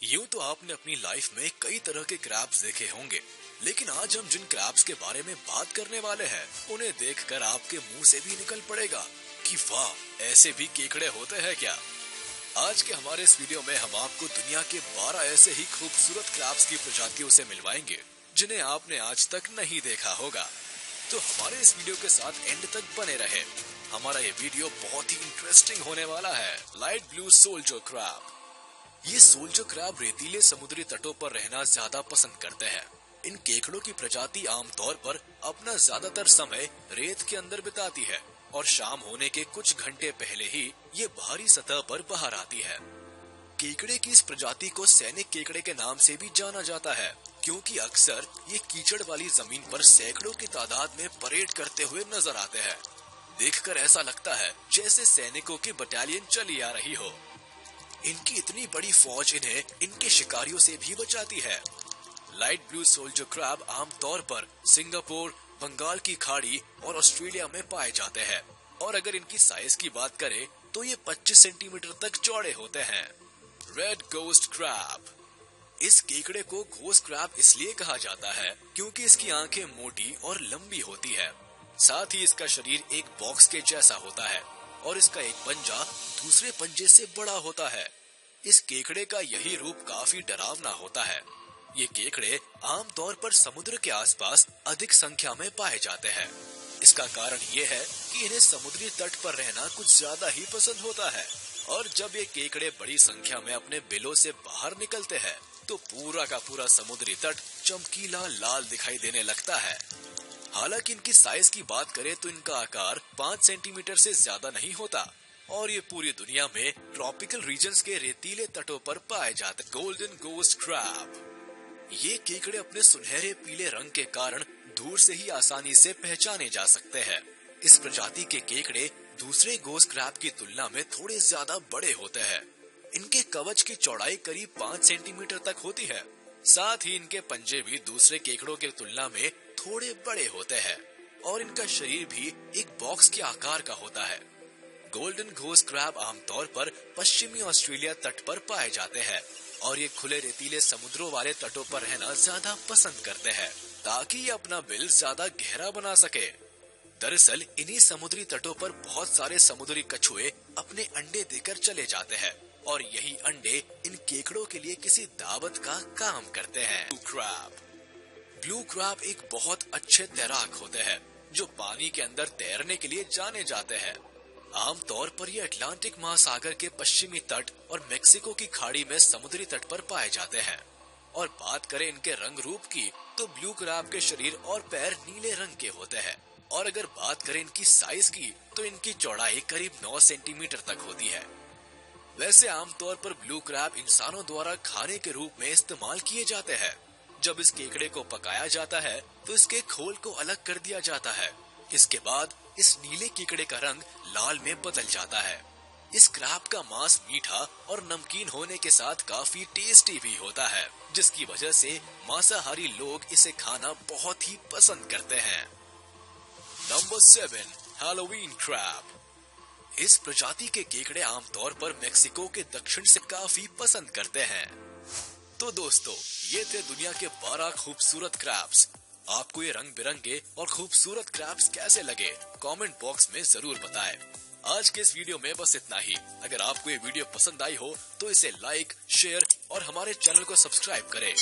यूं तो आपने अपनी लाइफ में कई तरह के क्रैब्स देखे होंगे, लेकिन आज हम जिन क्रैब्स के बारे में बात करने वाले हैं, उन्हें देखकर आपके मुंह से भी निकल पड़ेगा कि वाह, ऐसे भी केकड़े होते हैं क्या। आज के हमारे इस वीडियो में हम आपको दुनिया के 12 ऐसे ही खूबसूरत क्रैब्स की प्रजातियों से मिलवाएंगे जिन्हें आपने आज तक नहीं देखा होगा। तो हमारे इस वीडियो के साथ एंड तक बने रहे। हमारा ये वीडियो बहुत ही इंटरेस्टिंग होने वाला है। Light blue soldier crab. ये सोल्जर क्रैब रेतीले समुद्री तटों पर रहना ज्यादा पसंद करते हैं। इन केकड़ों की प्रजाति आमतौर पर अपना ज्यादातर समय रेत के अंदर बिताती है और शाम होने के कुछ घंटे पहले ही ये बाहरी सतह पर बाहर आती है। केकड़े की इस प्रजाति को सैनिक केकड़े के नाम से भी जाना जाता है, क्योंकि अक्सर ये कीचड़ वाली जमीन पर सैकड़ों की तादाद में परेड करते हुए नजर आते हैं। देखकर ऐसा लगता है जैसे सैनिकों की बटालियन चली आ रही हो। इनकी इतनी बड़ी फौज इन्हें इनके शिकारियों से भी बचाती है। लाइट ब्लू सोल्जर क्रैब आमतौर पर सिंगापुर, बंगाल की खाड़ी और ऑस्ट्रेलिया में पाए जाते हैं, और अगर इनकी साइज की बात करें तो ये 25 सेंटीमीटर तक चौड़े होते हैं। Red ghost crab. इस केकड़े को घोस्ट क्रैब इसलिए कहा जाता है क्योंकि इसकी आंखें मोटी और लंबी होती है। साथ ही इसका शरीर एक बॉक्स के जैसा होता है और इसका एक पंजा दूसरे पंजे से बड़ा होता है। इस केकड़े का यही रूप काफी डरावना होता है। ये केकड़े आमतौर पर समुद्र के आसपास अधिक संख्या में पाए जाते हैं। इसका कारण ये है कि इन्हें समुद्री तट पर रहना कुछ ज्यादा ही पसंद होता है, और जब ये केकड़े बड़ी संख्या में अपने बिलों से बाहर निकलते हैं तो पूरा का पूरा समुद्री तट चमकीला लाल दिखाई देने लगता है। हालांकि इनकी साइज की बात करें तो इनका आकार 5 सेंटीमीटर से ज्यादा नहीं होता, और ये पूरी दुनिया में ट्रॉपिकल रीजन्स के रेतीले तटों पर पाए जाते। Golden ghost crab. ये केकड़े अपने सुनहरे पीले रंग के कारण दूर से ही आसानी से पहचाने जा सकते हैं। इस प्रजाति के केकड़े दूसरे घोस्ट क्रैब की तुलना में थोड़े ज्यादा बड़े होते हैं। इनके कवच की चौड़ाई करीब 5 सेंटीमीटर तक होती है। साथ ही इनके पंजे भी दूसरे केकड़ों की तुलना में थोड़े बड़े होते हैं, और इनका शरीर भी एक बॉक्स के आकार का होता है। गोल्डन घोस्ट क्रैब आमतौर पर पश्चिमी ऑस्ट्रेलिया तट पर पाए जाते हैं, और ये खुले रेतीले समुद्रों वाले तटों पर रहना ज्यादा पसंद करते हैं ताकि ये अपना बिल ज्यादा गहरा बना सके। दरअसल इन्हीं समुद्री तटों पर बहुत सारे समुद्री कछुए अपने अंडे देकर चले जाते हैं, और यही अंडे इन केकड़ों के लिए किसी दावत का काम करते हैं। ब्लू क्रैब एक बहुत अच्छे तैराक होते हैं जो पानी के अंदर तैरने के लिए जाने जाते हैं। आमतौर पर ये अटलांटिक महासागर के पश्चिमी तट और मेक्सिको की खाड़ी में समुद्री तट पर पाए जाते हैं। और बात करें इनके रंग रूप की तो ब्लू क्रैब के शरीर और पैर नीले रंग के होते हैं, और अगर बात करें इनकी साइज की तो इनकी चौड़ाई करीब 9 सेंटीमीटर तक होती है। वैसे आमतौर पर ब्लू क्रैब इंसानों द्वारा खाने के रूप में इस्तेमाल किए जाते हैं। जब इस केकड़े को पकाया जाता है तो इसके खोल को अलग कर दिया जाता है। इसके बाद इस नीले केकड़े का रंग लाल में बदल जाता है। इस क्रैब का मांस मीठा और नमकीन होने के साथ काफी टेस्टी भी होता है, जिसकी वजह से मांसाहारी लोग इसे खाना बहुत ही पसंद करते हैं। Number 7, Halloween crab. इस प्रजाति के केकड़े आमतौर पर मेक्सिको के दक्षिण से काफी पसंद करते हैं। तो दोस्तों, ये थे दुनिया के 12 खूबसूरत क्रैब्स। आपको ये रंग बिरंगे और खूबसूरत क्रैब्स कैसे लगे, कमेंट बॉक्स में जरूर बताएं। आज के इस वीडियो में बस इतना ही। अगर आपको ये वीडियो पसंद आई हो तो इसे लाइक, शेयर और हमारे चैनल को सब्सक्राइब करें।